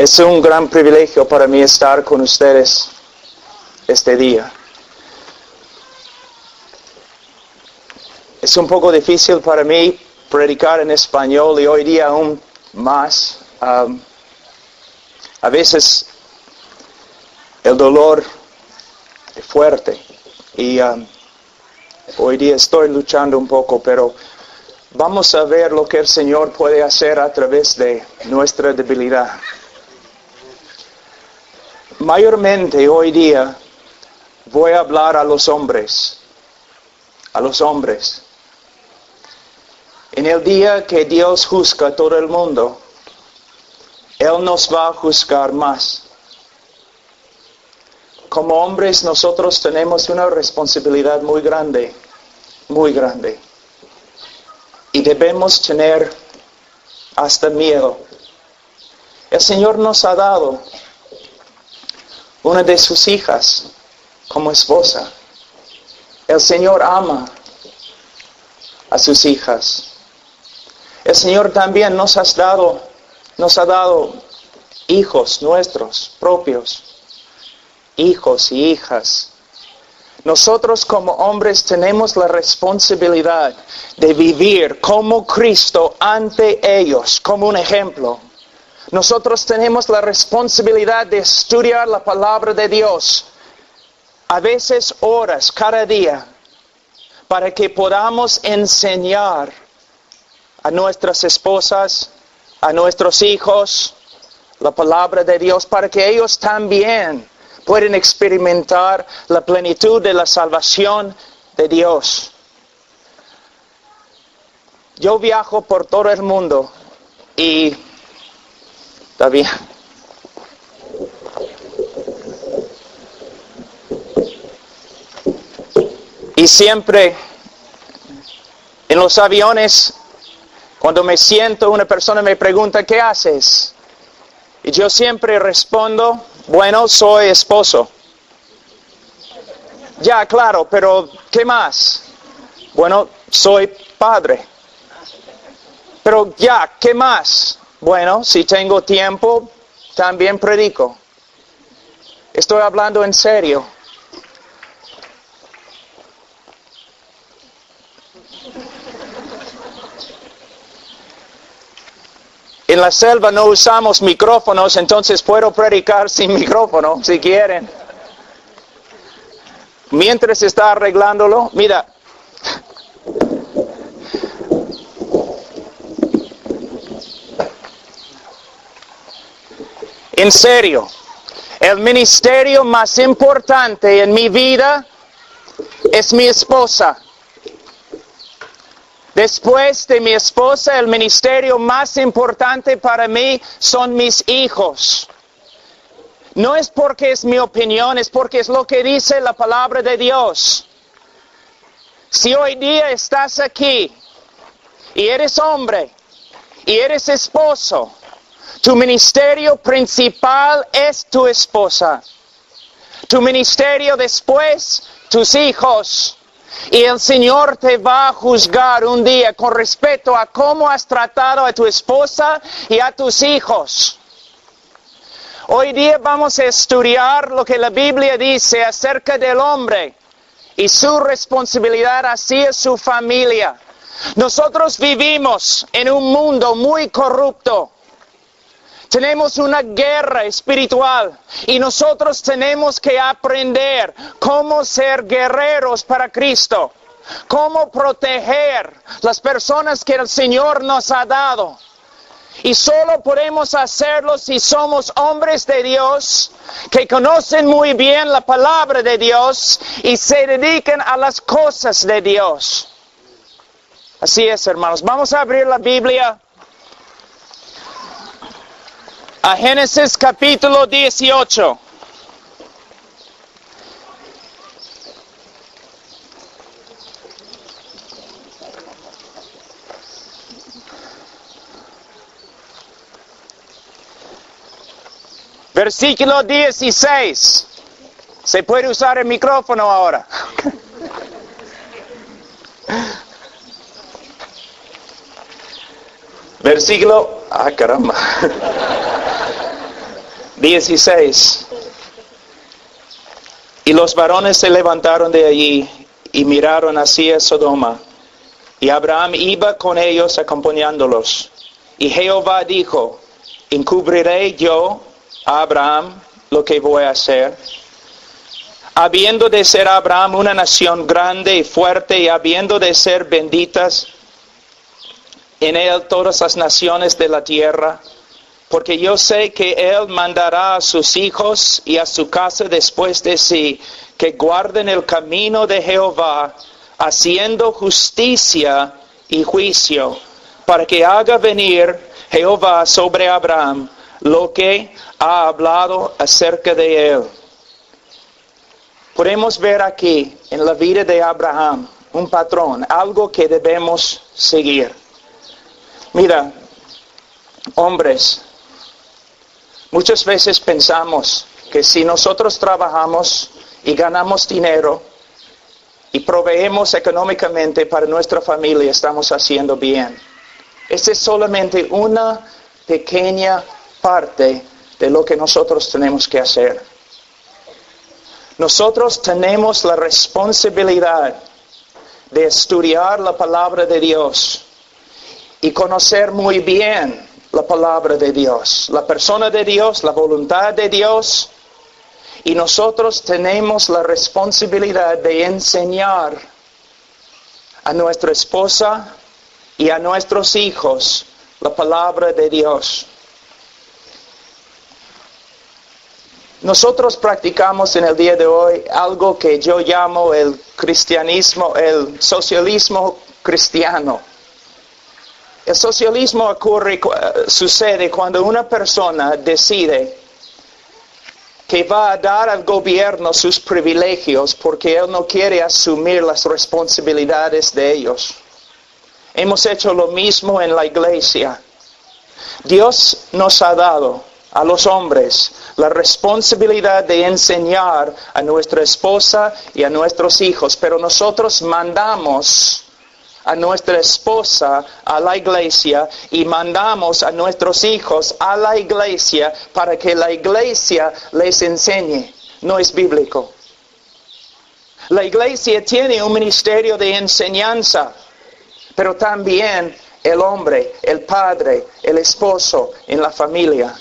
Es un gran privilegio para mí estar con ustedes este día. Es un poco difícil para mí predicar en español y hoy día aún más. A veces el dolor es fuerte y hoy día estoy luchando un poco, pero vamos a ver lo que el Señor puede hacer a través de nuestra debilidad. Mayormente hoy día voy a hablar a los hombres. En el día que Dios juzga a todo el mundo, Él nos va a juzgar más. Como hombres nosotros tenemos una responsabilidad muy grande. Y debemos tener hasta miedo. El Señor nos ha dado una de sus hijas como esposa. El Señor ama a sus hijas. El Señor también nos ha dado hijos nuestros propios, hijos y hijas. Nosotros como hombres tenemos la responsabilidad de vivir como Cristo ante ellos, como un ejemplo. Nosotros tenemos la responsabilidad de estudiar la palabra de Dios, a veces horas cada día, para que podamos enseñar a nuestras esposas, a nuestros hijos, la palabra de Dios, para que ellos también puedan experimentar la plenitud de la salvación de Dios. Yo viajo por todo el mundo y todavía y siempre en los aviones, cuando me siento, una persona me pregunta, ¿qué haces? Y yo siempre respondo, bueno, soy esposo. Ya, claro, pero ¿qué más? Bueno, soy padre. Pero ya, ¿qué más? Bueno, si tengo tiempo, también predico. Estoy hablando en serio. En la selva no usamos micrófonos, entonces puedo predicar sin micrófono, si quieren. Mientras está arreglándolo, mira. En serio, el ministerio más importante en mi vida es mi esposa. Después de mi esposa, el ministerio más importante para mí son mis hijos. No es porque es mi opinión, es porque es lo que dice la palabra de Dios. Si hoy día estás aquí y eres hombre y eres esposo, tu ministerio principal es tu esposa. Tu ministerio después, tus hijos. Y el Señor te va a juzgar un día con respecto a cómo has tratado a tu esposa y a tus hijos. Hoy día vamos a estudiar lo que la Biblia dice acerca del hombre y su responsabilidad hacia su familia. Nosotros vivimos en un mundo muy corrupto. Tenemos una guerra espiritual y nosotros tenemos que aprender cómo ser guerreros para Cristo, cómo proteger las personas que el Señor nos ha dado. Y solo podemos hacerlo si somos hombres de Dios que conocen muy bien la palabra de Dios y se dedican a las cosas de Dios. Así es, hermanos. Vamos a abrir la Biblia a Génesis capítulo 18. Versículo 16. Se puede usar el micrófono ahora. Versículo... caramba. 16. Y los varones se levantaron de allí y miraron hacia Sodoma. Y Abraham iba con ellos acompañándolos. Y Jehová dijo, ¿encubriré yo a Abraham lo que voy a hacer? Habiendo de ser Abraham una nación grande y fuerte, y habiendo de ser benditas en él todas las naciones de la tierra, porque yo sé que él mandará a sus hijos y a su casa después de sí, que guarden el camino de Jehová, haciendo justicia y juicio, para que haga venir Jehová sobre Abraham lo que ha hablado acerca de él. Podemos ver aquí en la vida de Abraham un patrón, algo que debemos seguir. Mira, hombres, muchas veces pensamos que si nosotros trabajamos y ganamos dinero y proveemos económicamente para nuestra familia, estamos haciendo bien. Esta es solamente una pequeña parte de lo que nosotros tenemos que hacer. Nosotros tenemos la responsabilidad de estudiar la palabra de Dios y conocer muy bien la palabra de Dios, la persona de Dios, la voluntad de Dios. Y nosotros tenemos la responsabilidad de enseñar a nuestra esposa y a nuestros hijos la palabra de Dios. Nosotros practicamos en el día de hoy algo que yo llamo el cristianismo, el socialismo cristiano. El socialismo sucede cuando una persona decide que va a dar al gobierno sus privilegios porque él no quiere asumir las responsabilidades de ellos. Hemos hecho lo mismo en la iglesia. Dios nos ha dado a los hombres la responsabilidad de enseñar a nuestra esposa y a nuestros hijos, pero nosotros mandamos a nuestra esposa a la iglesia y mandamos a nuestros hijos a la iglesia para que la iglesia les enseñe. No es bíblico. La iglesia tiene un ministerio de enseñanza, pero también el hombre, el padre, el esposo en la familia.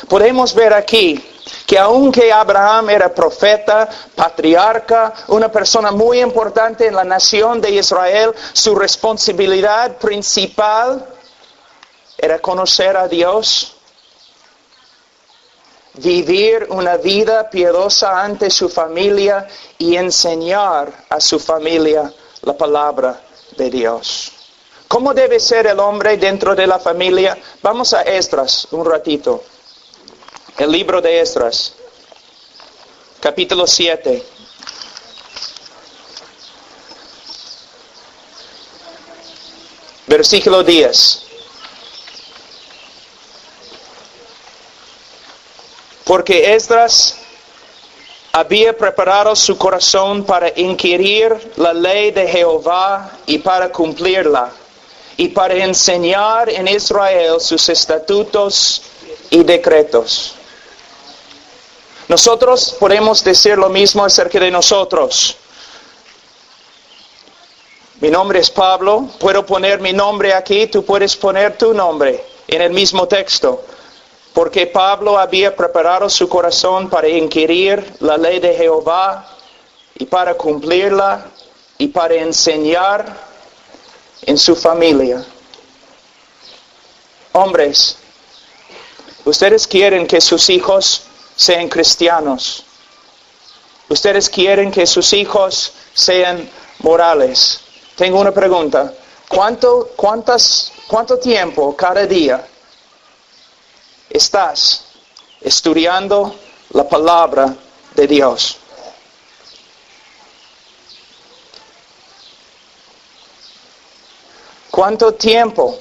Podemos ver aquí que aunque Abraham era profeta, patriarca, una persona muy importante en la nación de Israel, su responsabilidad principal era conocer a Dios, vivir una vida piadosa ante su familia y enseñar a su familia la palabra de Dios. ¿Cómo debe ser el hombre dentro de la familia? Vamos a Esdras un ratito. El libro de Esdras, capítulo 7. Versículo 10. Porque Esdras había preparado su corazón para inquirir la ley de Jehová y para cumplirla, y para enseñar en Israel sus estatutos y decretos. Nosotros podemos decir lo mismo acerca de nosotros. Mi nombre es Pablo, puedo poner mi nombre aquí, tú puedes poner tu nombre en el mismo texto. Porque Pablo había preparado su corazón para inquirir la ley de Jehová y para cumplirla y para enseñar en su familia. Hombres, ustedes quieren que sus hijos sean cristianos. Ustedes quieren que sus hijos sean morales. Tengo una pregunta. ¿Cuánto tiempo cada día estás estudiando la palabra de Dios? ¿Cuánto tiempo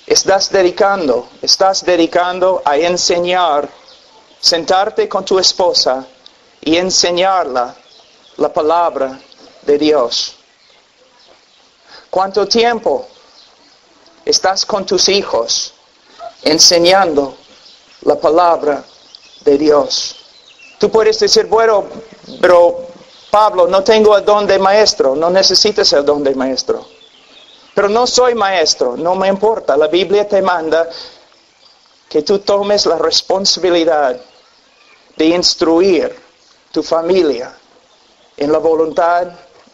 estás dedicando a enseñar, sentarte con tu esposa y enseñarla la palabra de Dios? ¿Cuánto tiempo estás con tus hijos enseñando la palabra de Dios. Tú puedes decir, bueno, pero Pablo, no tengo el don de maestro. No necesitas el don de maestro. Pero no soy maestro, no me importa. La Biblia te manda que tú tomes la responsabilidad de instruir tu familia en la voluntad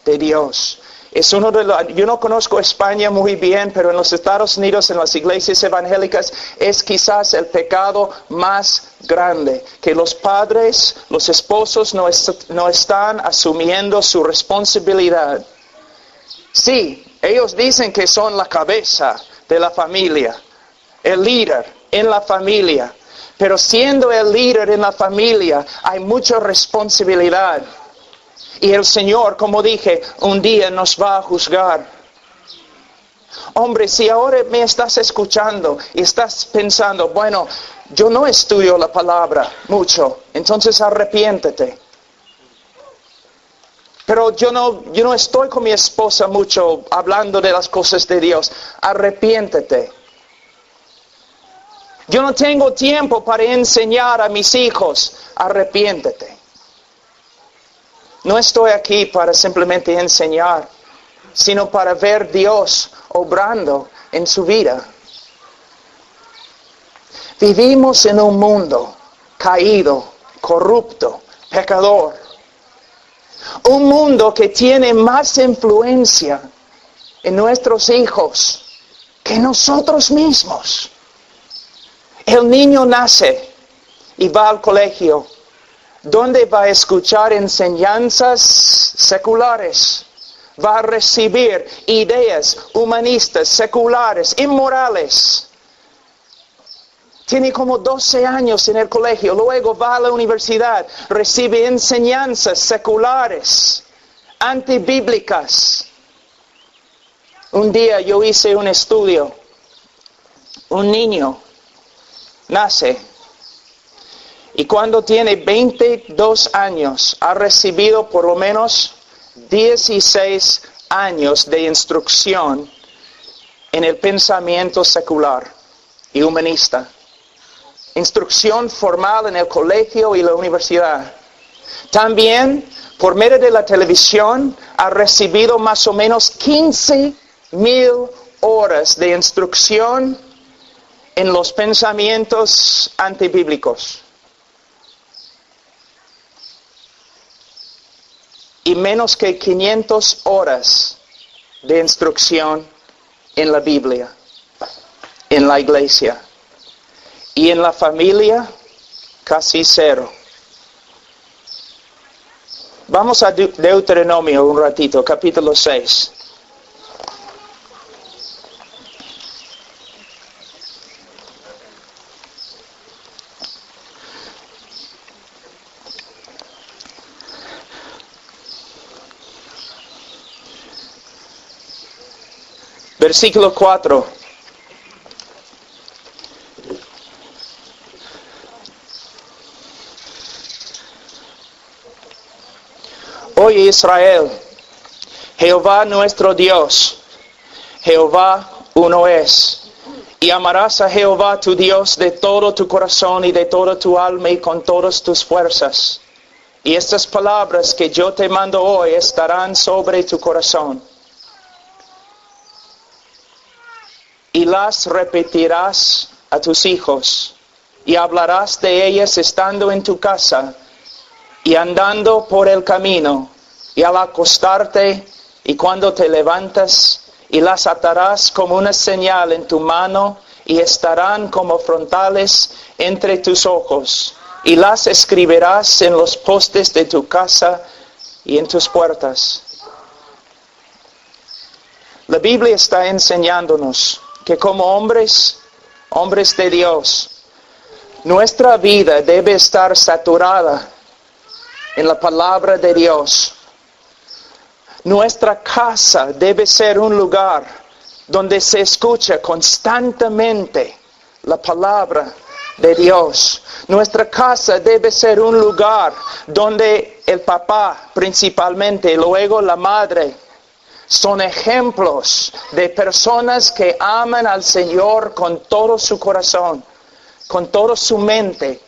de Dios. Es uno de los, yo no conozco España muy bien, pero en los Estados Unidos, en las iglesias evangélicas, es quizás el pecado más grande, que los padres, los esposos no están asumiendo su responsabilidad. Sí, ellos dicen que son la cabeza de la familia, el líder en la familia, pero siendo el líder en la familia hay mucha responsabilidad. Y el Señor, como dije, un día nos va a juzgar. Hombre, si ahora me estás escuchando y estás pensando, bueno, yo no estudio la palabra mucho, entonces arrepiéntete. Pero yo no estoy con mi esposa mucho hablando de las cosas de Dios. Arrepiéntete. Yo no tengo tiempo para enseñar a mis hijos. Arrepiéntete. No estoy aquí para simplemente enseñar, sino para ver Dios obrando en su vida. Vivimos en un mundo caído, corrupto, pecador. Un mundo que tiene más influencia en nuestros hijos que nosotros mismos. El niño nace y va al colegio, donde va a escuchar enseñanzas seculares. Va a recibir ideas humanistas, seculares, inmorales. Tiene como 12 años en el colegio, luego va a la universidad, recibe enseñanzas seculares, antibíblicas. Un día yo hice un estudio. Un niño nace y cuando tiene 22 años ha recibido por lo menos 16 años de instrucción en el pensamiento secular y humanista. Instrucción formal en el colegio y la universidad. También, por medio de la televisión, ha recibido más o menos 15,000 horas de instrucción en los pensamientos antibíblicos. Y menos que 500 horas de instrucción en la Biblia, en la iglesia. Y en la familia, casi cero. Vamos a Deuteronomio un ratito, capítulo 6. Versículo 4. Oye Israel, Jehová nuestro Dios, Jehová uno es. Y amarás a Jehová tu Dios de todo tu corazón y de toda tu alma y con todas tus fuerzas. Y estas palabras que yo te mando hoy estarán sobre tu corazón. Y las repetirás a tus hijos, y hablarás de ellas estando en tu casa, y andando por el camino, y al acostarte, y cuando te levantas, y las atarás como una señal en tu mano, y estarán como frontales entre tus ojos, y las escribirás en los postes de tu casa y en tus puertas. La Biblia está enseñándonos que como hombres de Dios, nuestra vida debe estar saturada en la palabra de Dios. Nuestra casa debe ser un lugar donde se escucha constantemente la palabra de Dios. Nuestra casa debe ser un lugar donde el papá principalmente y luego la madre son ejemplos de personas que aman al Señor con todo su corazón, con toda su mente,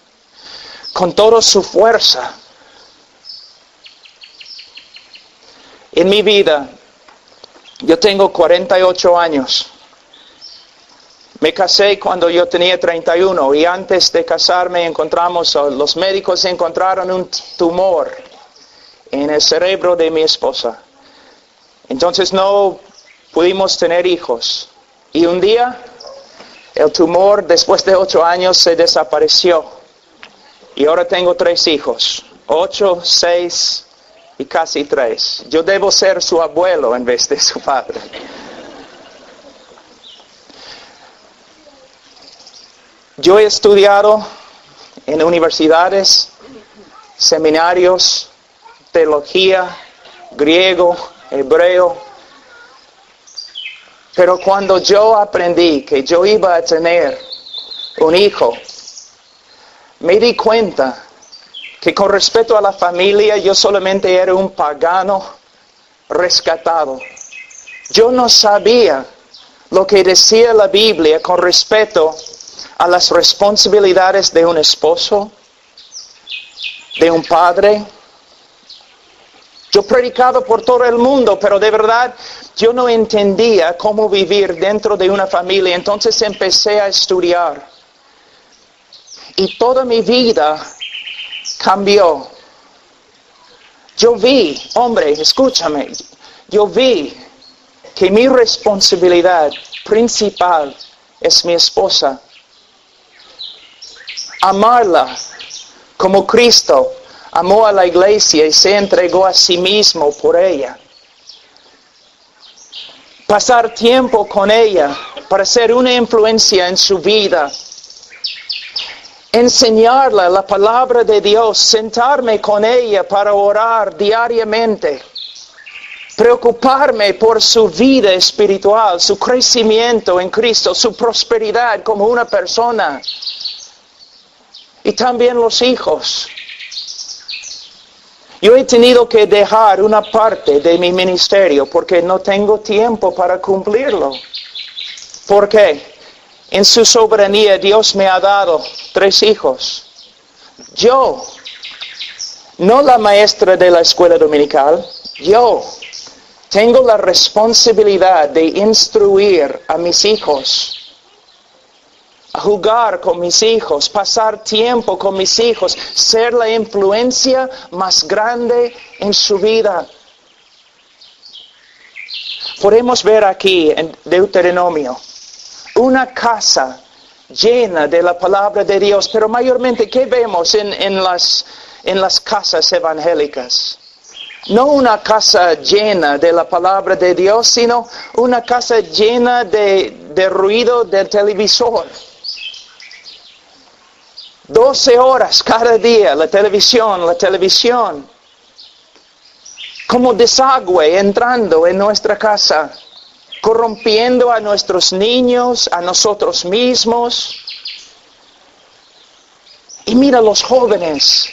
con toda su fuerza. En mi vida, yo tengo 48 años. Me casé cuando yo tenía 31 y antes de casarme los médicos encontraron un tumor en el cerebro de mi esposa. Entonces no pudimos tener hijos. Y un día el tumor después de 8 años se desapareció. Y ahora tengo 3 hijos, 8, 6 y casi 3. Yo debo ser su abuelo en vez de su padre. Yo he estudiado en universidades, seminarios, teología, griego, hebreo. Pero cuando yo aprendí que yo iba a tener un hijo, me di cuenta que con respecto a la familia yo solamente era un pagano rescatado. Yo no sabía lo que decía la Biblia con respecto a las responsabilidades de un esposo, de un padre. Yo predicaba por todo el mundo, pero de verdad yo no entendía cómo vivir dentro de una familia. Entonces empecé a estudiar. Y toda mi vida cambió. Yo vi, hombre, escúchame, yo vi que mi responsabilidad principal es mi esposa. Amarla como Cristo amó a la iglesia y se entregó a sí mismo por ella. Pasar tiempo con ella para ser una influencia en su vida. Enseñarla la palabra de Dios, sentarme con ella para orar diariamente. Preocuparme por su vida espiritual, su crecimiento en Cristo, su prosperidad como una persona. Y también los hijos. Yo he tenido que dejar una parte de mi ministerio porque no tengo tiempo para cumplirlo. ¿Por qué? En su soberanía Dios me ha dado 3 hijos. Yo, no la maestra de la escuela dominical, yo tengo la responsabilidad de instruir a mis hijos. A jugar con mis hijos, pasar tiempo con mis hijos, ser la influencia más grande en su vida. Podemos ver aquí en Deuteronomio una casa llena de la palabra de Dios, pero mayormente, ¿qué vemos en las casas evangélicas? No una casa llena de la palabra de Dios, sino una casa llena de ruido del televisor. 12 horas cada día, la televisión. Como desagüe entrando en nuestra casa, corrompiendo a nuestros niños, a nosotros mismos. Y mira, los jóvenes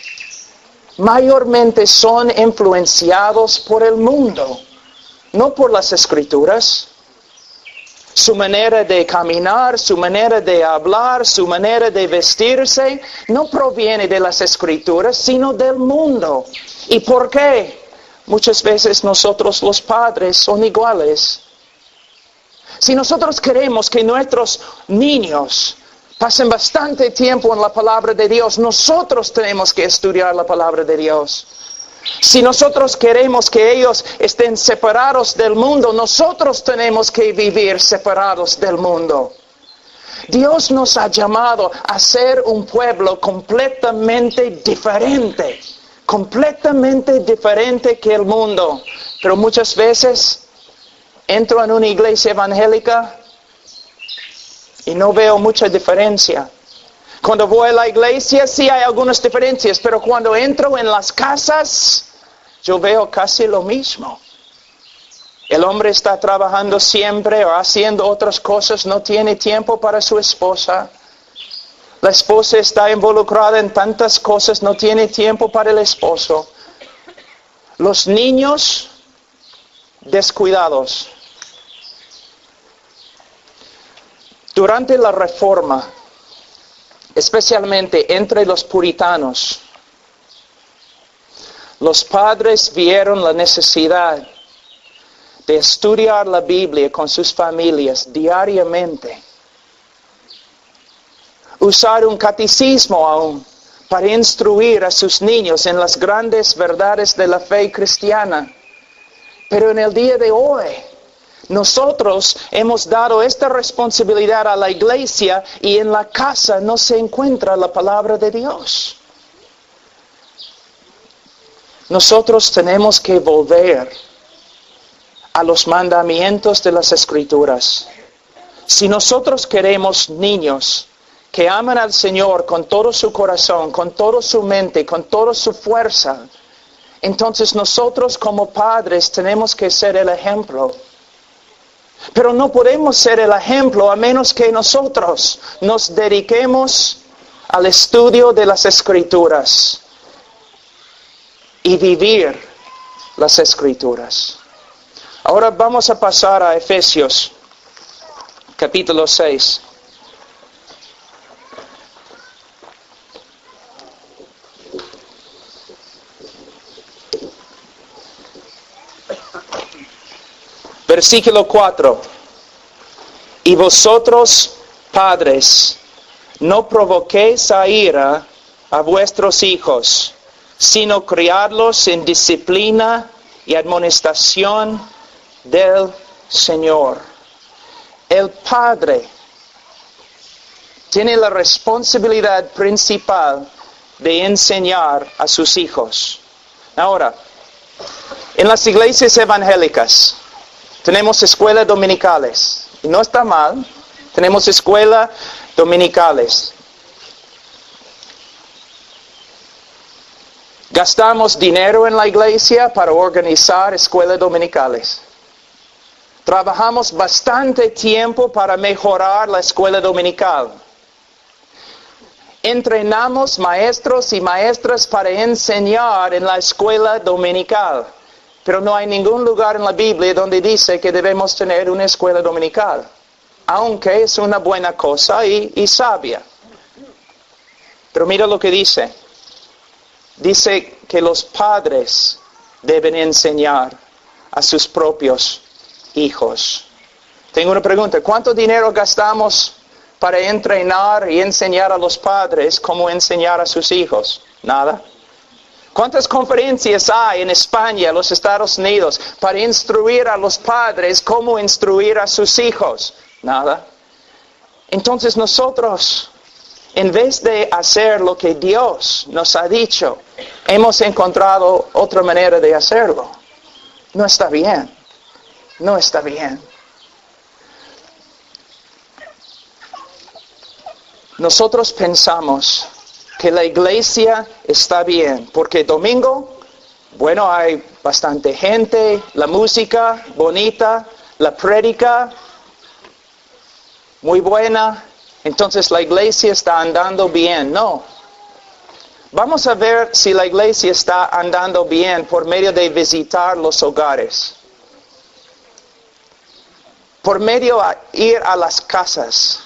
mayormente son influenciados por el mundo, no por las Escrituras. Su manera de caminar, su manera de hablar, su manera de vestirse, no proviene de las Escrituras, sino del mundo. ¿Y por qué? Muchas veces nosotros los padres son iguales. Si nosotros queremos que nuestros niños pasen bastante tiempo en la palabra de Dios, nosotros tenemos que estudiar la palabra de Dios. Si nosotros queremos que ellos estén separados del mundo, nosotros tenemos que vivir separados del mundo. Dios nos ha llamado a ser un pueblo completamente diferente que el mundo. Pero muchas veces entro en una iglesia evangélica y no veo mucha diferencia. Cuando voy a la iglesia sí hay algunas diferencias, pero cuando entro en las casas, yo veo casi lo mismo. El hombre está trabajando siempre o haciendo otras cosas, no tiene tiempo para su esposa. La esposa está involucrada en tantas cosas, no tiene tiempo para el esposo. Los niños descuidados. Durante la Reforma, especialmente entre los puritanos. Los padres vieron la necesidad de estudiar la Biblia con sus familias diariamente. Usar un catecismo aún para instruir a sus niños en las grandes verdades de la fe cristiana. Pero en el día de hoy, nosotros hemos dado esta responsabilidad a la iglesia y en la casa no se encuentra la palabra de Dios. Nosotros tenemos que volver a los mandamientos de las Escrituras. Si nosotros queremos niños que aman al Señor con todo su corazón, con toda su mente, con toda su fuerza, entonces nosotros como padres tenemos que ser el ejemplo. Pero no podemos ser el ejemplo a menos que nosotros nos dediquemos al estudio de las Escrituras y vivir las Escrituras. Ahora vamos a pasar a Efesios, capítulo 6. Versículo 4. Y vosotros, padres, no provoquéis a ira a vuestros hijos, sino criadlos en disciplina y admonestación del Señor. El padre tiene la responsabilidad principal de enseñar a sus hijos. Ahora, en las iglesias evangélicas tenemos escuelas dominicales. Y no está mal, tenemos escuelas dominicales. Gastamos dinero en la iglesia para organizar escuelas dominicales. Trabajamos bastante tiempo para mejorar la escuela dominical. Entrenamos maestros y maestras para enseñar en la escuela dominical. Pero no hay ningún lugar en la Biblia donde dice que debemos tener una escuela dominical. Aunque es una buena cosa y sabia. Pero mira lo que dice. Dice que los padres deben enseñar a sus propios hijos. Tengo una pregunta. ¿Cuánto dinero gastamos para entrenar y enseñar a los padres cómo enseñar a sus hijos? Nada. ¿Cuántas conferencias hay en España, en los Estados Unidos, para instruir a los padres cómo instruir a sus hijos? Nada. Entonces nosotros, en vez de hacer lo que Dios nos ha dicho, hemos encontrado otra manera de hacerlo. No está bien. No está bien. Nosotros pensamos que la iglesia está bien, porque domingo, bueno, hay bastante gente, la música bonita, la prédica muy buena, entonces la iglesia está andando bien. No. Vamos a ver si la iglesia está andando bien por medio de visitar los hogares. Por medio de ir a las casas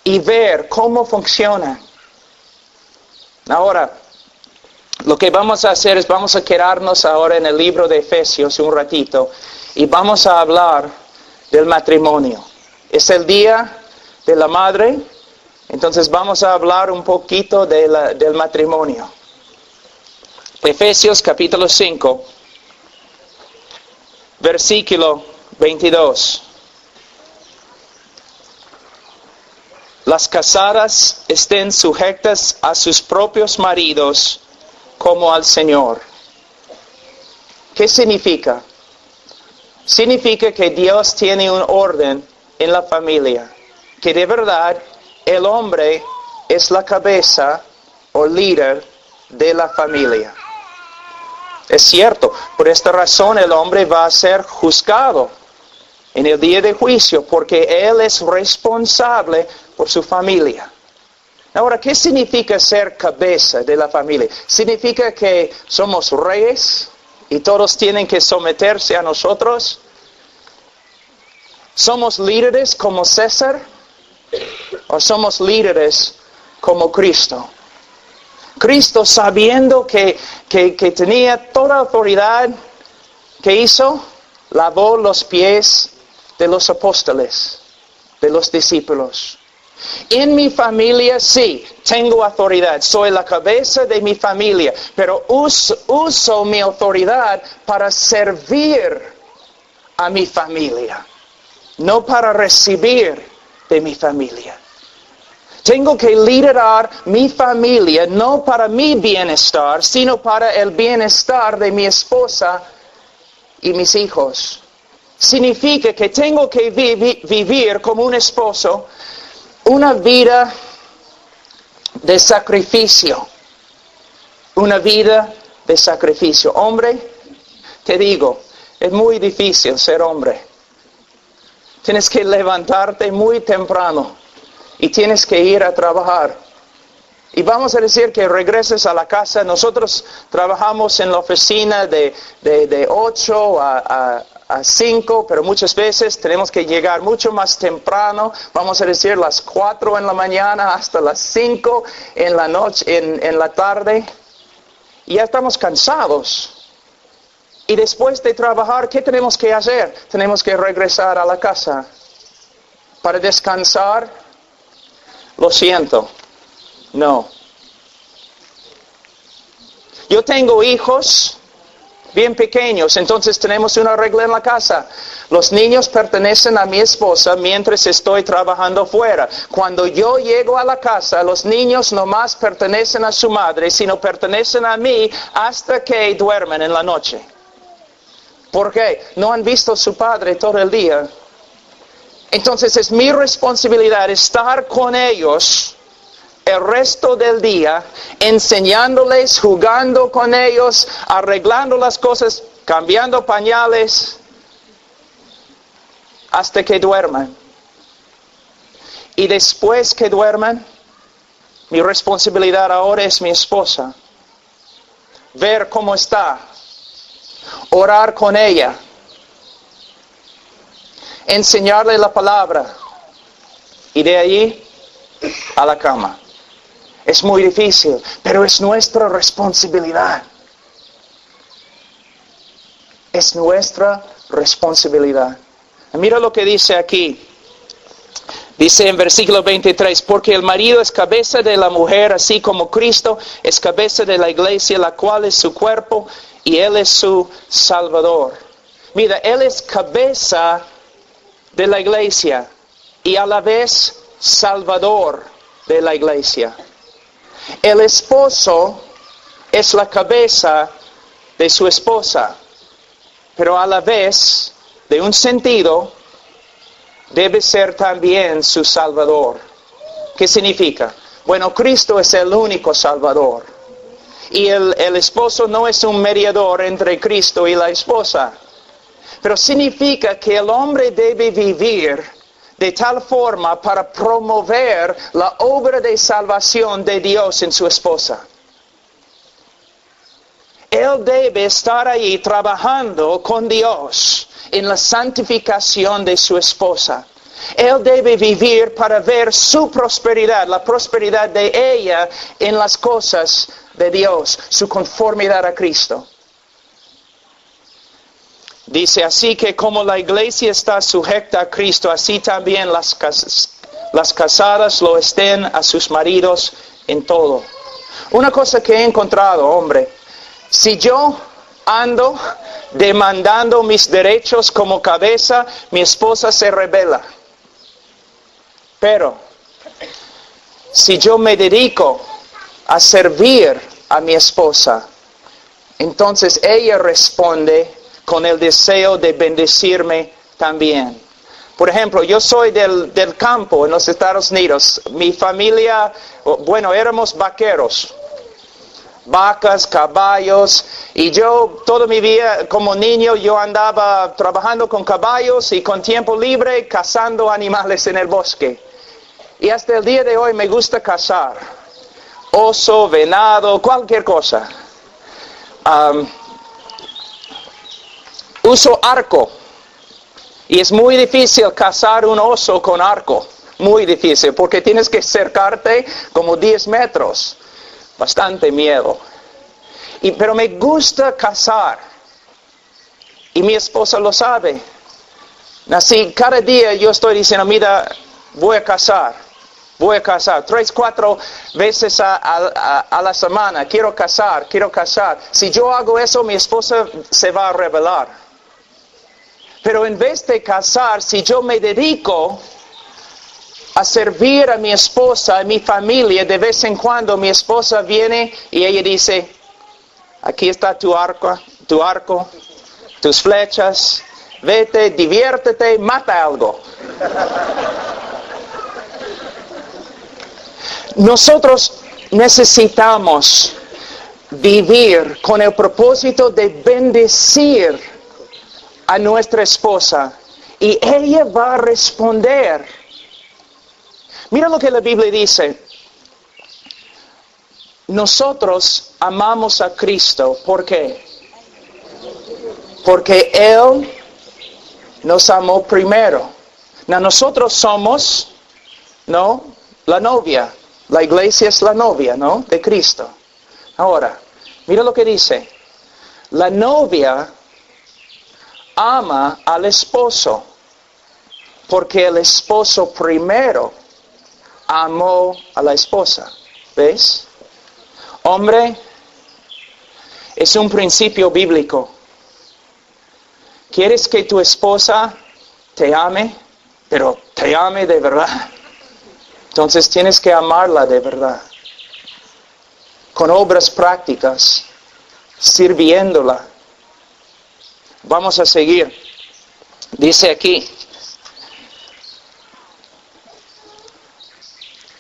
y ver cómo funciona. Ahora, lo que vamos a hacer es vamos a quedarnos ahora en el libro de Efesios un ratito y vamos a hablar del matrimonio. Es el día de la madre, entonces vamos a hablar un poquito del matrimonio. Efesios capítulo 5, versículo 22. Las casadas estén sujetas a sus propios maridos como al Señor. ¿Qué significa? Significa que Dios tiene un orden en la familia, que de verdad el hombre es la cabeza o líder de la familia. Es cierto, por esta razón el hombre va a ser juzgado en el día de juicio, porque él es responsable por su familia. Ahora, ¿qué significa ser cabeza de la familia? ¿Significa que somos reyes y todos tienen que someterse a nosotros? ¿Somos líderes como César? ¿O somos líderes como Cristo? Cristo, sabiendo que tenía toda autoridad, ¿qué hizo? Lavó los pies de los apóstoles, de los discípulos. En mi familia sí, tengo autoridad, soy la cabeza de mi familia, pero uso mi autoridad para servir a mi familia, no para recibir de mi familia. Tengo que liderar mi familia no para mi bienestar, sino para el bienestar de mi esposa y mis hijos. Significa que tengo que vivir como un esposo una vida de sacrificio. Una vida de sacrificio. Hombre, te digo, es muy difícil ser hombre. Tienes que levantarte muy temprano y tienes que ir a trabajar. Y vamos a decir que regreses a la casa. Nosotros trabajamos en la oficina de 8 a 5, pero muchas veces tenemos que llegar mucho más temprano. Vamos a decir las 4 en la mañana hasta las 5 en la noche, en la tarde. Y ya estamos cansados. Y después de trabajar, ¿qué tenemos que hacer? Tenemos que regresar a la casa para descansar. Lo siento, no. Yo tengo hijos bien pequeños, entonces tenemos una regla en la casa. Los niños pertenecen a mi esposa mientras estoy trabajando fuera. Cuando yo llego a la casa, los niños no más pertenecen a su madre, sino pertenecen a mí hasta que duermen en la noche. ¿Por qué? No han visto a su padre todo el día. Entonces es mi responsabilidad estar con ellos el resto del día, enseñándoles, jugando con ellos, arreglando las cosas, cambiando pañales, hasta que duerman. Y después que duerman, mi responsabilidad ahora es mi esposa. Ver cómo está, orar con ella, enseñarle la palabra y de allí a la cama. Es muy difícil, pero es nuestra responsabilidad. Es nuestra responsabilidad. Mira lo que dice aquí. Dice en versículo 23, porque el marido es cabeza de la mujer, así como Cristo es cabeza de la iglesia, la cual es su cuerpo, y Él es su Salvador. Mira, Él es cabeza de la iglesia y a la vez Salvador de la iglesia. El esposo es la cabeza de su esposa, pero a la vez, de un sentido, debe ser también su Salvador. ¿Qué significa? Bueno, Cristo es el único Salvador. Y el esposo no es un mediador entre Cristo y la esposa. Pero significa que el hombre debe vivir de tal forma para promover la obra de salvación de Dios en su esposa. Él debe estar ahí trabajando con Dios en la santificación de su esposa. Él debe vivir para ver su prosperidad, la prosperidad de ella en las cosas de Dios, su conformidad a Cristo. Dice, así que como la iglesia está sujeta a Cristo, así también las casadas lo estén a sus maridos en todo. Una cosa que he encontrado, hombre, si yo ando demandando mis derechos como cabeza, mi esposa se rebela. Pero si yo me dedico a servir a mi esposa, entonces ella responde con el deseo de bendecirme también. Por ejemplo, yo soy del campo en los Estados Unidos. Mi familia, bueno, éramos vaqueros. Vacas, caballos, y yo toda mi vida como niño yo andaba trabajando con caballos y con tiempo libre cazando animales en el bosque. Y hasta el día de hoy me gusta cazar. Oso, venado, cualquier cosa. Uso arco. Y es muy difícil cazar un oso con arco. muy difícil, porque tienes que acercarte como 10 metros. Bastante miedo. Pero me gusta cazar. Y mi esposa lo sabe. Así, cada día yo estoy diciendo, mira, voy a cazar. 3, 4 veces a la semana. Quiero cazar. Si yo hago eso, mi esposa se va a rebelar. Pero en vez de cazar, si yo me dedico a servir a mi esposa, a mi familia, de vez en cuando mi esposa viene y ella dice, aquí está tu arco, tus flechas, vete, diviértete, mata algo. Nosotros necesitamos vivir con el propósito de bendecir a nuestra esposa y ella va a responder. Mira lo que la Biblia dice. Nosotros amamos a Cristo. ¿Por qué? Porque Él nos amó primero. Nosotros somos, ¿no?, la novia. La iglesia es la novia, ¿no?, de Cristo. Ahora, mira lo que dice. La novia ama al esposo porque el esposo primero amó a la esposa. ¿Ves? Hombre, es un principio bíblico. ¿Quieres que tu esposa te ame? Pero te ame de verdad. Entonces tienes que amarla de verdad. Con obras prácticas, sirviéndola. Vamos a seguir. Dice aquí,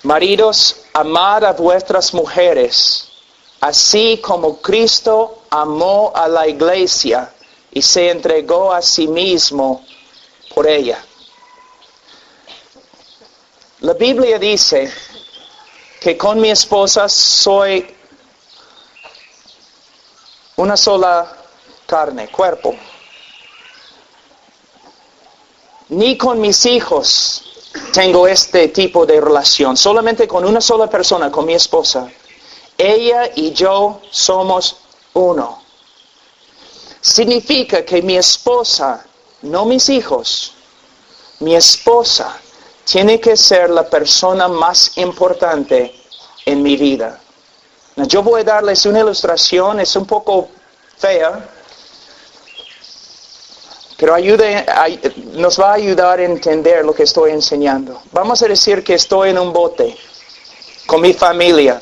maridos, amad a vuestras mujeres, así como Cristo amó a la iglesia y se entregó a sí mismo por ella. La Biblia dice que con mi esposa soy una sola carne, cuerpo. Ni con mis hijos tengo este tipo de relación, solamente con una sola persona, con mi esposa. Ella y yo somos uno. Significa que mi esposa, no mis hijos, mi esposa tiene que ser la persona más importante en mi vida. Yo voy a darles una ilustración, es un poco fea, pero nos va a ayudar a entender lo que estoy enseñando. Vamos a decir que estoy en un bote con mi familia,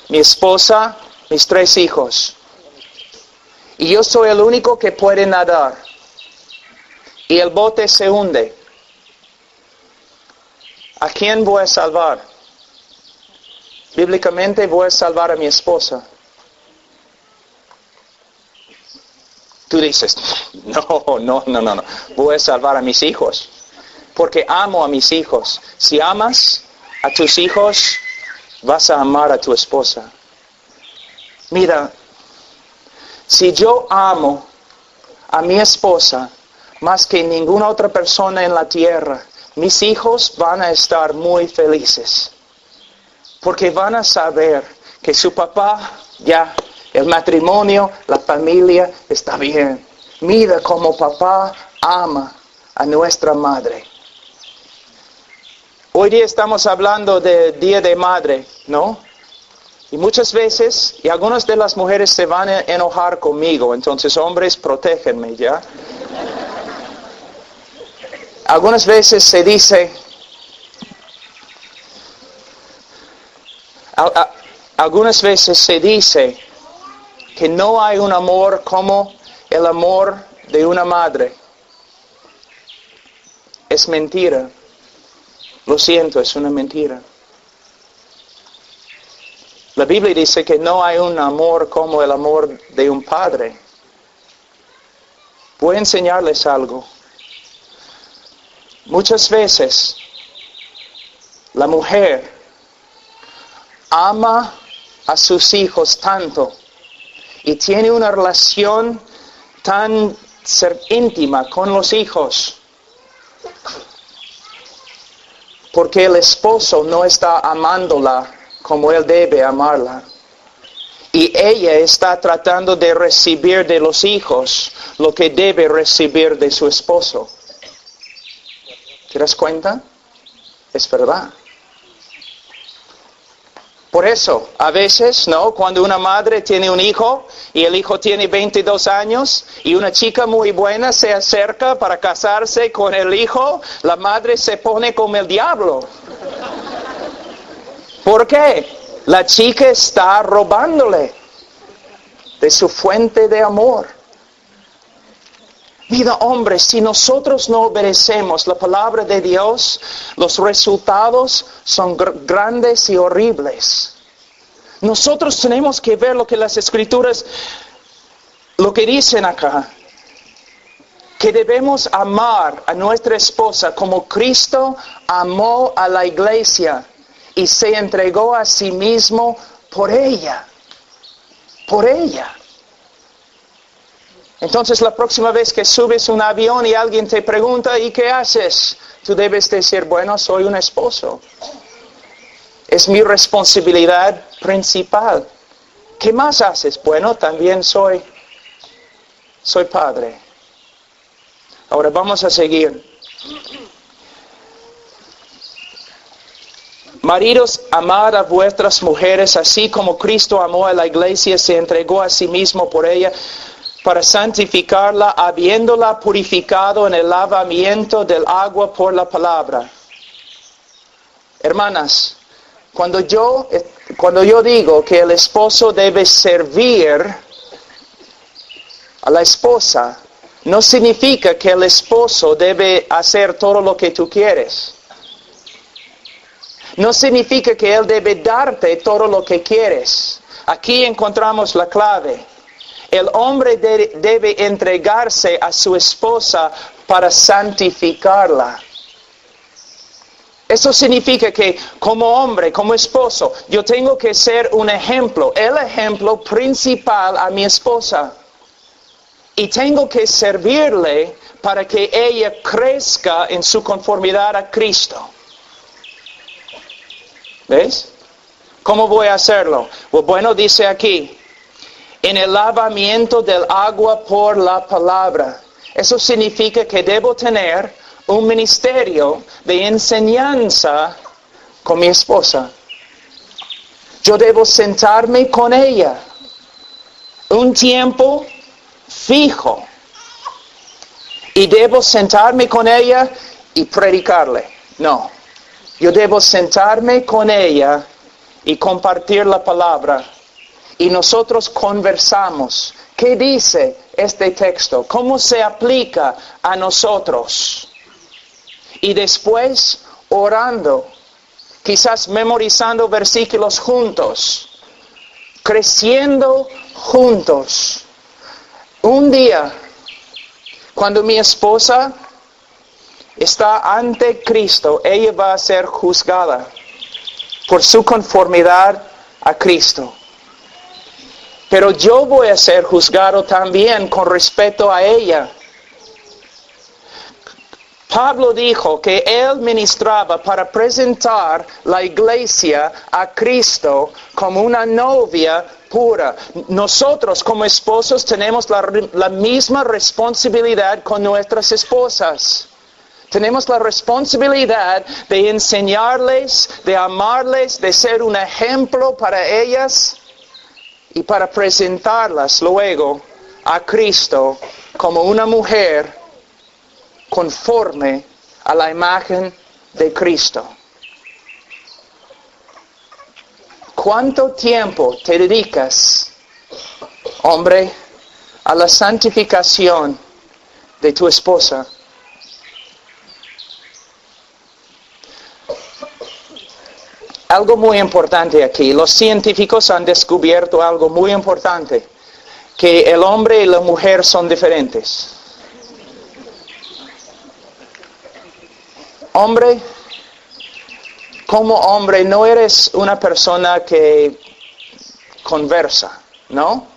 mi esposa, mis 3 hijos. Y yo soy el único que puede nadar. Y el bote se hunde. ¿A quién voy a salvar? Bíblicamente voy a salvar a mi esposa. Tú dices, no. Voy a salvar a mis hijos. Porque amo a mis hijos. Si amas a tus hijos, vas a amar a tu esposa. Mira, si yo amo a mi esposa más que ninguna otra persona en la tierra, mis hijos van a estar muy felices. Porque van a saber que su papá, ya, el matrimonio, la familia está bien. Mira cómo papá ama a nuestra madre. Hoy día estamos hablando del Día de Madre, ¿no? Y muchas veces, y algunas de las mujeres se van a enojar conmigo, entonces hombres, protégenme, ¿ya? Algunas veces se dice, que no hay un amor como el amor de una madre. Es mentira. Lo siento, es una mentira. La Biblia dice que no hay un amor como el amor de un padre. Voy a enseñarles algo. Muchas veces la mujer ama a sus hijos tanto y tiene una relación tan íntima con los hijos porque el esposo no está amándola como él debe amarla. Y ella está tratando de recibir de los hijos lo que debe recibir de su esposo. ¿Te das cuenta? Es verdad. Por eso, a veces, ¿no? Cuando una madre tiene un hijo y el hijo tiene 22 años y una chica muy buena se acerca para casarse con el hijo, la madre se pone como el diablo. ¿Por qué? La chica está robándole de su fuente de amor. Mira, hombre, si nosotros no obedecemos la palabra de Dios, los resultados son grandes y horribles. Nosotros tenemos que ver lo que las Escrituras, lo que dicen acá, que debemos amar a nuestra esposa como Cristo amó a la iglesia y se entregó a sí mismo por ella. Por ella. Entonces la próxima vez que subes un avión y alguien te pregunta, ¿y qué haces? Tú debes decir, bueno, soy un esposo. Es mi responsabilidad principal. ¿Qué más haces? Bueno, también soy padre. Ahora vamos a seguir. Maridos, amad a vuestras mujeres, así como Cristo amó a la iglesia y se entregó a sí mismo por ella, para santificarla, habiéndola purificado en el lavamiento del agua por la palabra. Hermanas, cuando yo digo que el esposo debe servir a la esposa, no significa que el esposo debe hacer todo lo que tú quieres. No significa que él debe darte todo lo que quieres. Aquí encontramos la clave. El hombre debe entregarse a su esposa para santificarla. Eso significa que como hombre, como esposo, yo tengo que ser un ejemplo, el ejemplo principal a mi esposa. Y tengo que servirle para que ella crezca en su conformidad a Cristo. ¿Ves? ¿Cómo voy a hacerlo? Pues bueno, dice aquí, en el lavamiento del agua por la palabra. Eso significa que debo tener un ministerio de enseñanza con mi esposa. Yo debo sentarme con ella un tiempo fijo. Y debo sentarme con ella y predicarle. No. Yo debo sentarme con ella y compartir la palabra. Y nosotros conversamos. ¿Qué dice este texto? ¿Cómo se aplica a nosotros? Y después orando. Quizás memorizando versículos juntos. Creciendo juntos. Un día, cuando mi esposa está ante Cristo, ella va a ser juzgada por su conformidad a Cristo. Pero yo voy a ser juzgado también con respecto a ella. Pablo dijo que él ministraba para presentar la iglesia a Cristo como una novia pura. Nosotros como esposos tenemos la misma responsabilidad con nuestras esposas. Tenemos la responsabilidad de enseñarles, de amarles, de ser un ejemplo para ellas y para presentarlas luego a Cristo como una mujer conforme a la imagen de Cristo. ¿Cuánto tiempo te dedicas, hombre, a la santificación de tu esposa? Algo muy importante aquí. Los científicos han descubierto algo muy importante, que el hombre y la mujer son diferentes. Hombre, como hombre no eres una persona que conversa, ¿no?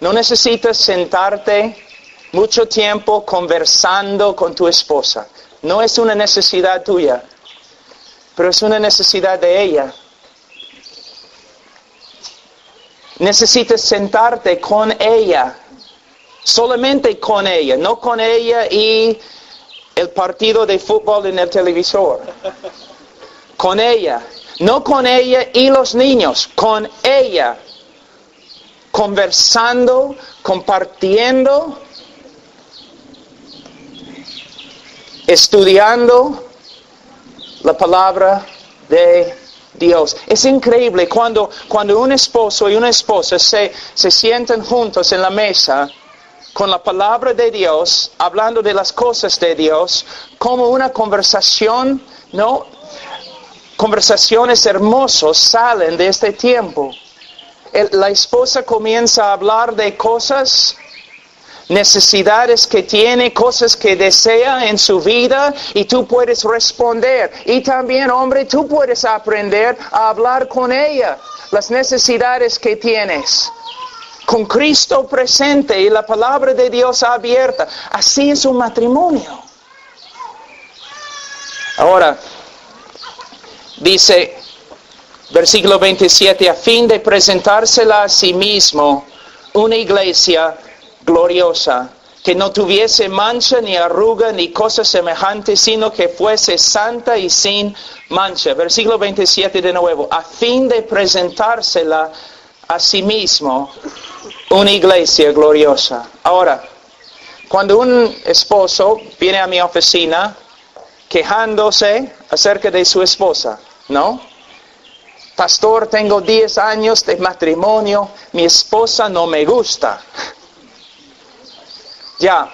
No necesitas sentarte mucho tiempo conversando con tu esposa. No es una necesidad tuya. pero es una necesidad de ella. Necesitas sentarte con ella, solamente con ella, no con ella y el partido de fútbol en el televisor. Con ella, no con ella y los niños, con ella. Conversando, compartiendo, estudiando la palabra de Dios. Es increíble cuando un esposo y una esposa se sientan juntos en la mesa con la palabra de Dios, hablando de las cosas de Dios, como una conversación, ¿no? Conversaciones hermosas salen de este tiempo. La esposa comienza a hablar de cosas, necesidades que tiene, cosas que desea en su vida, y tú puedes responder. Y también, hombre, tú puedes aprender a hablar con ella las necesidades que tienes. Con Cristo presente y la palabra de Dios abierta. Así es un matrimonio. Ahora, dice, versículo 27, a fin de presentársela a sí mismo una iglesia gloriosa, que no tuviese mancha ni arruga ni cosa semejante, sino que fuese santa y sin mancha. Versículo 27 de nuevo, a fin de presentársela a sí mismo una iglesia gloriosa. Ahora, cuando un esposo viene a mi oficina quejándose acerca de su esposa, ¿no? Pastor, tengo 10 años de matrimonio, mi esposa no me gusta. Ya,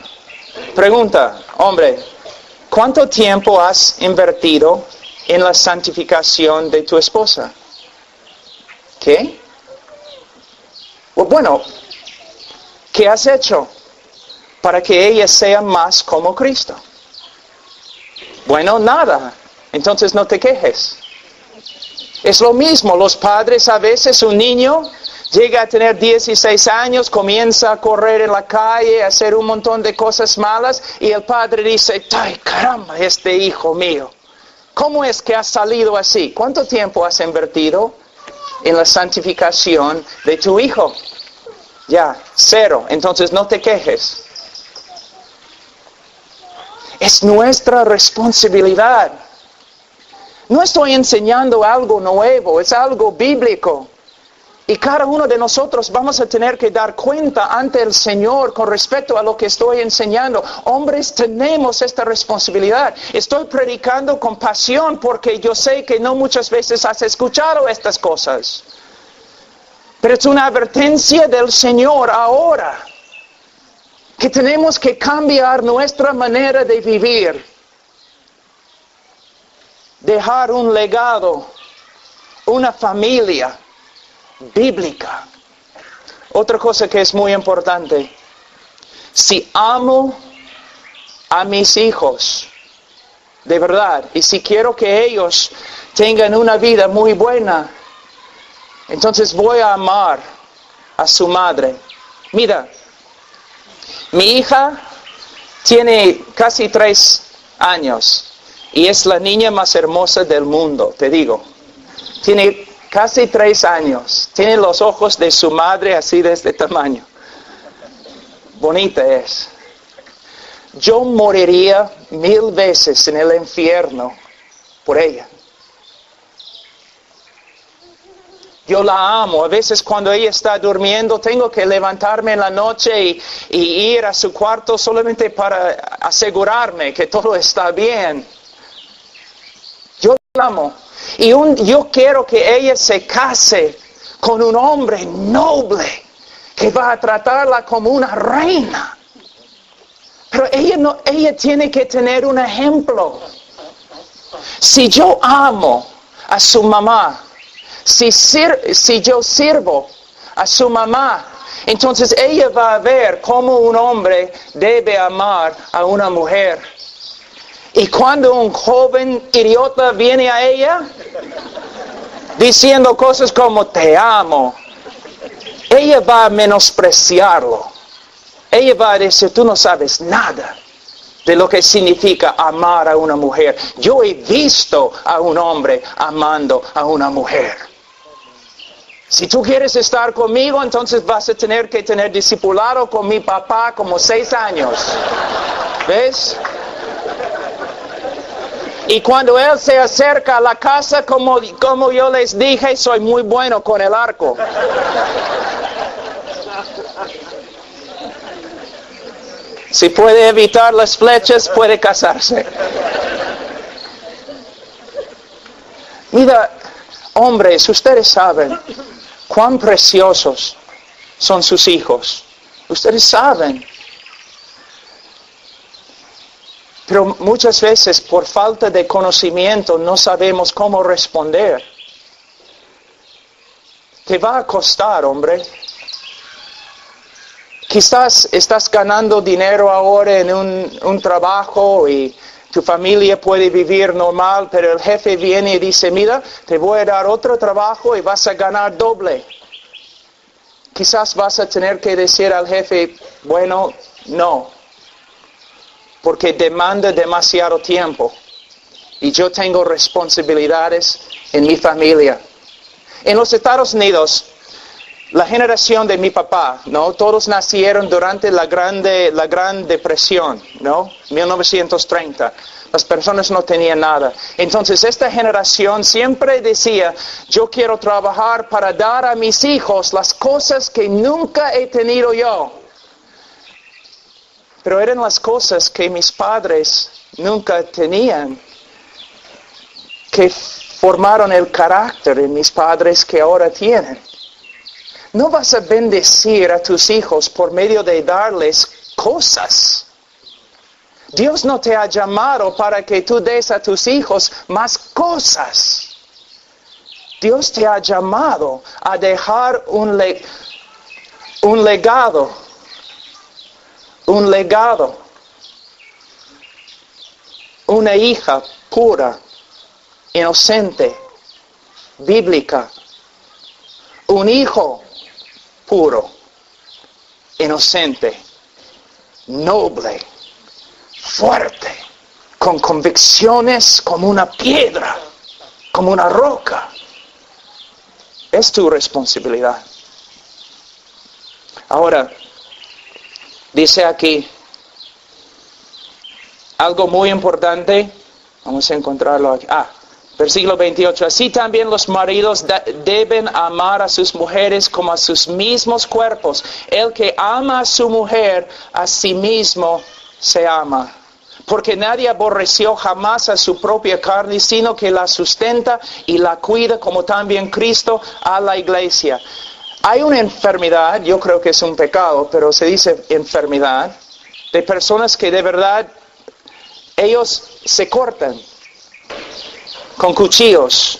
pregunta, hombre, ¿cuánto tiempo has invertido en la santificación de tu esposa? ¿Qué? Bueno, ¿qué has hecho para que ella sea más como Cristo? Bueno, nada. Entonces no te quejes. Es lo mismo, los padres a veces, un niño llega a tener 16 años, comienza a correr en la calle, a hacer un montón de cosas malas, y el padre dice, ¡ay, caramba, este hijo mío! ¿Cómo es que has salido así? ¿Cuánto tiempo has invertido en la santificación de tu hijo? Ya, 0. Entonces no te quejes. Es nuestra responsabilidad. No estoy enseñando algo nuevo, es algo bíblico. Y cada uno de nosotros vamos a tener que dar cuenta ante el Señor con respecto a lo que estoy enseñando. Hombres, tenemos esta responsabilidad. Estoy predicando con pasión porque yo sé que no muchas veces has escuchado estas cosas. Pero es una advertencia del Señor ahora, que tenemos que cambiar nuestra manera de vivir. Dejar un legado, una familia bíblica. Otra cosa que es muy importante, si amo a mis hijos, de verdad, y si quiero que ellos tengan una vida muy buena, entonces voy a amar a su madre. Mira, mi hija tiene casi 3 años. Y es la niña más hermosa del mundo, te digo. Tiene casi 3 años. Tiene los ojos de su madre así de este tamaño. Bonita es. Yo moriría 1000 veces en el infierno por ella. Yo la amo. A veces cuando ella está durmiendo tengo que levantarme en la noche y ir a su cuarto solamente para asegurarme que todo está bien. Yo la amo. Y yo quiero que ella se case con un hombre noble que va a tratarla como una reina. Pero ella tiene que tener un ejemplo. Si yo amo a su mamá, si yo sirvo a su mamá, entonces ella va a ver cómo un hombre debe amar a una mujer. Y cuando un joven idiota viene a ella diciendo cosas como te amo, ella va a menospreciarlo. Ella va a decir, tú no sabes nada. de lo que significa amar a una mujer. Yo he visto a un hombre amando a una mujer. Si tú quieres estar conmigo, entonces vas a tener que tener discipulado con mi papá como 6 años. ¿Ves? Y cuando él se acerca a la casa, como yo les dije, soy muy bueno con el arco. Si puede evitar las flechas, puede casarse. Mira, hombres, ustedes saben cuán preciosos son sus hijos. Ustedes saben. Pero muchas veces por falta de conocimiento no sabemos cómo responder. Te va a costar, hombre. Quizás estás ganando dinero ahora en un trabajo y tu familia puede vivir normal, pero el jefe viene y dice, mira, te voy a dar otro trabajo y vas a ganar doble. Quizás vas a tener que decir al jefe, bueno, no, porque demanda demasiado tiempo y yo tengo responsabilidades en mi familia. En los Estados Unidos, la generación de mi papá, ¿no? Todos nacieron durante la Gran Depresión, ¿no? 1930. Las personas no tenían nada. Entonces esta generación siempre decía, yo quiero trabajar para dar a mis hijos las cosas que nunca he tenido yo. Pero eran las cosas que mis padres nunca tenían, que formaron el carácter en mis padres que ahora tienen. No vas a bendecir a tus hijos por medio de darles cosas. Dios no te ha llamado para que tú des a tus hijos más cosas. Dios te ha llamado a dejar un legado. Un legado. Una hija pura, inocente, bíblica. Un hijo puro, inocente, noble, fuerte, con convicciones como una piedra, como una roca. Es tu responsabilidad. Ahora, dice aquí algo muy importante. Vamos a encontrarlo aquí. Versículo 28. Así también los maridos deben amar a sus mujeres como a sus mismos cuerpos. El que ama a su mujer, a sí mismo se ama. Porque nadie aborreció jamás a su propia carne, sino que la sustenta y la cuida, como también Cristo a la iglesia. Hay una enfermedad, yo creo que es un pecado, pero se dice enfermedad, de personas que de verdad, ellos se cortan con cuchillos,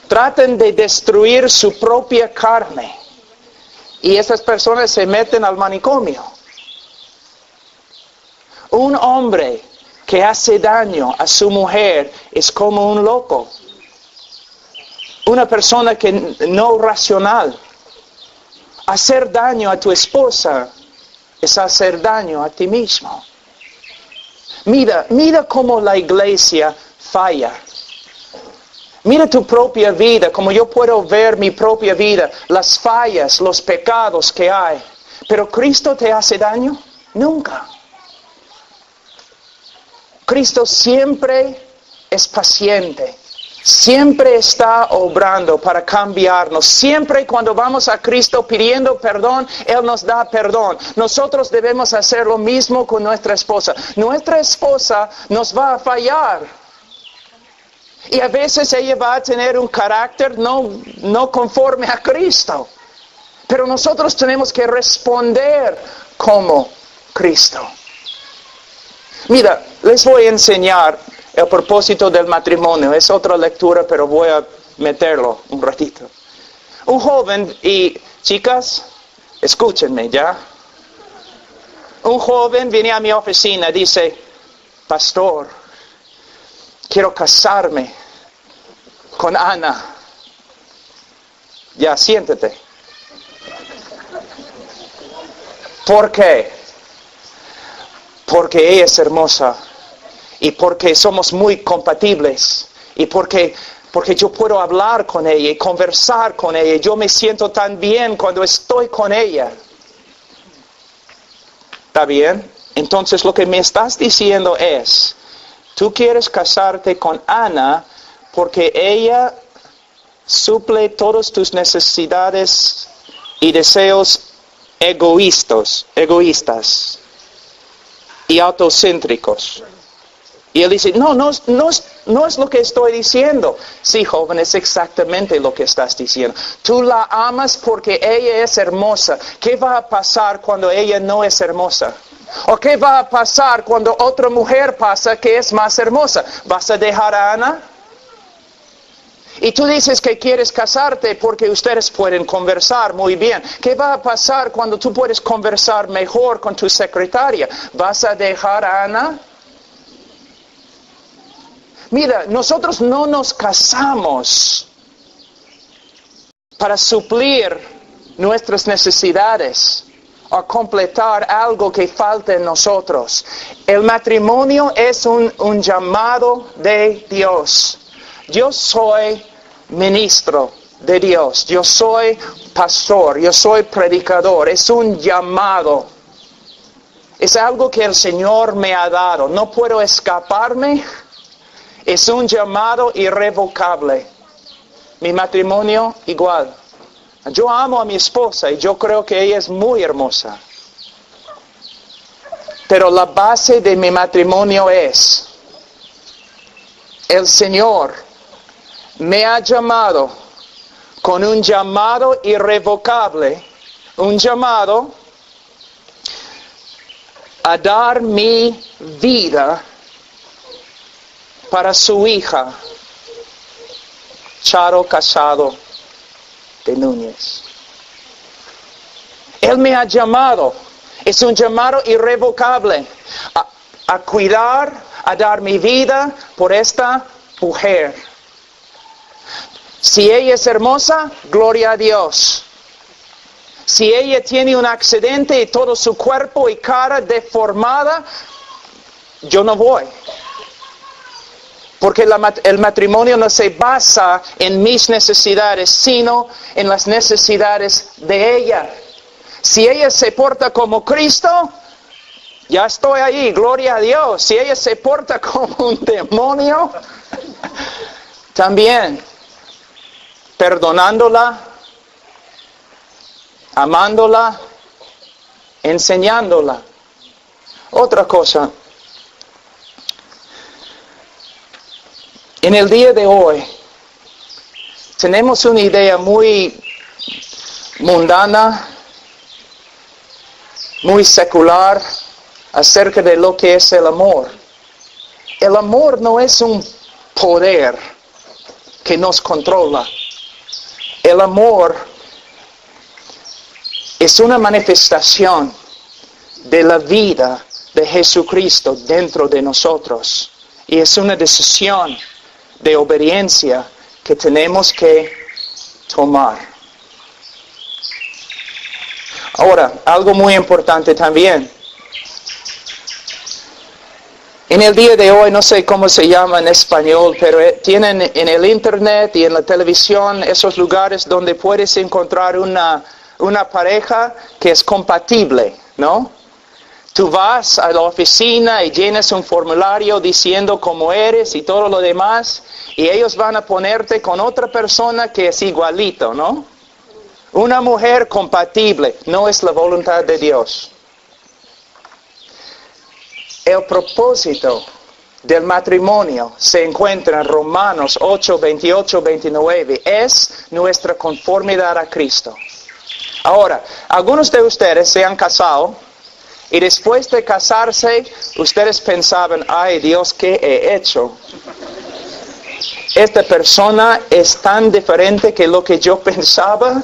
tratan de destruir su propia carne y esas personas se meten al manicomio. Un hombre que hace daño a su mujer es como un loco, una persona que no racional. Hacer daño a tu esposa es hacer daño a ti mismo. Mira cómo la iglesia falla. Mira tu propia vida, como yo puedo ver mi propia vida, las fallas, los pecados que hay. ¿Pero Cristo te hace daño? Nunca. Cristo siempre es paciente. Siempre está obrando para cambiarnos. Siempre cuando vamos a Cristo pidiendo perdón, Él nos da perdón. Nosotros debemos hacer lo mismo con nuestra esposa. Nuestra esposa nos va a fallar. Y a veces ella va a tener un carácter no conforme a Cristo. Pero nosotros tenemos que responder como Cristo. Mira, les voy a enseñar el propósito del matrimonio. Es otra lectura, pero voy a meterlo un ratito. Un joven, y chicas, escúchenme ya. Un joven viene a mi oficina y dice, pastor, quiero casarme con Ana. Ya, siéntate. ¿Por qué? porque ella es hermosa y porque somos muy compatibles y porque yo puedo hablar con ella y conversar con ella. Yo me siento tan bien cuando estoy con ella. ¿Está bien? Entonces lo que me estás diciendo es, tú quieres casarte con Ana porque ella suple todas tus necesidades y deseos egoístas y autocéntricos. Y él dice, no es lo que estoy diciendo. Sí, joven, es exactamente lo que estás diciendo. Tú la amas porque ella es hermosa. ¿Qué va a pasar cuando ella no es hermosa? ¿O qué va a pasar cuando otra mujer pasa que es más hermosa? ¿Vas a dejar a Ana? Y tú dices que quieres casarte porque ustedes pueden conversar muy bien. ¿Qué va a pasar cuando tú puedes conversar mejor con tu secretaria? ¿Vas a dejar a Ana? Mira, nosotros no nos casamos para suplir nuestras necesidades o completar algo que falta en nosotros. El matrimonio es un llamado de Dios. Yo soy ministro de Dios, yo soy pastor, yo soy predicador, es un llamado. Es algo que el Señor me ha dado, no puedo escaparme. Es un llamado irrevocable. Mi matrimonio igual. Yo amo a mi esposa y yo creo que ella es muy hermosa. Pero la base de mi matrimonio es, el Señor me ha llamado con un llamado irrevocable, un llamado a dar mi vida para su hija, Charo Casado de Núñez. Él me ha llamado, es un llamado irrevocable, a cuidar, a dar mi vida por esta mujer. Si ella es hermosa, gloria a Dios. Si ella tiene un accidente y todo su cuerpo y cara deformada, yo no voy. Porque el matrimonio no se basa en mis necesidades, sino en las necesidades de ella. Si ella se porta como Cristo, ya estoy ahí, gloria a Dios. Si ella se porta como un demonio, también perdonándola, amándola, enseñándola. Otra cosa. En el día de hoy, tenemos una idea muy mundana, muy secular, acerca de lo que es el amor. El amor no es un poder que nos controla. El amor es una manifestación de la vida de Jesucristo dentro de nosotros. Y es una decisión de obediencia que tenemos que tomar. Ahora, algo muy importante también. En el día de hoy, no sé cómo se llama en español, pero tienen en el internet y en la televisión esos lugares donde puedes encontrar una pareja que es compatible, ¿no? Tú vas a la oficina y llenas un formulario diciendo cómo eres y todo lo demás, y ellos van a ponerte con otra persona que es igualito, ¿no? Una mujer compatible no es la voluntad de Dios. El propósito del matrimonio se encuentra en Romanos 8, 28, 29. Es nuestra conformidad a Cristo. Ahora, algunos de ustedes se han casado y después de casarse, ustedes pensaban, ay Dios, ¿qué he hecho? Esta persona es tan diferente que lo que yo pensaba.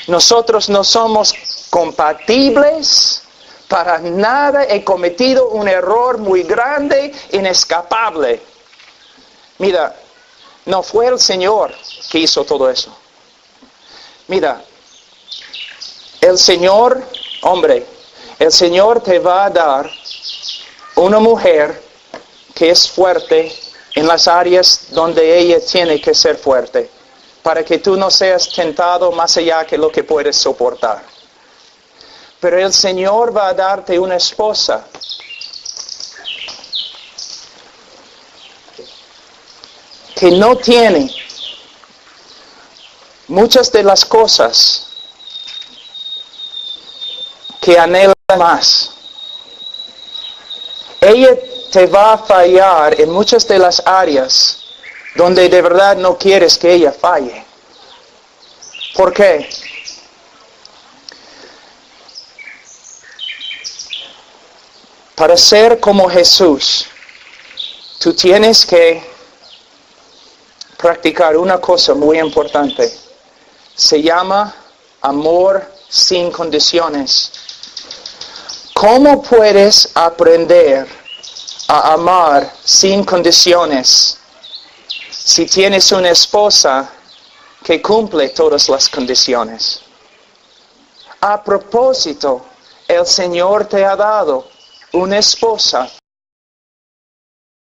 Nosotros no somos compatibles para nada. He cometido un error muy grande, inescapable. Mira, no fue el Señor que hizo todo eso. Mira, el Señor, hombre, el Señor te va a dar una mujer que es fuerte en las áreas donde ella tiene que ser fuerte, para que tú no seas tentado más allá que lo que puedes soportar. Pero el Señor va a darte una esposa que no tiene muchas de las cosas que anhela más. Ella te va a fallar en muchas de las áreas donde de verdad no quieres que ella falle. ¿Por qué? Para ser como Jesús, tú tienes que practicar una cosa muy importante. Se llama amor sin condiciones. ¿Cómo puedes aprender a amar sin condiciones si tienes una esposa que cumple todas las condiciones? A propósito, el Señor te ha dado una esposa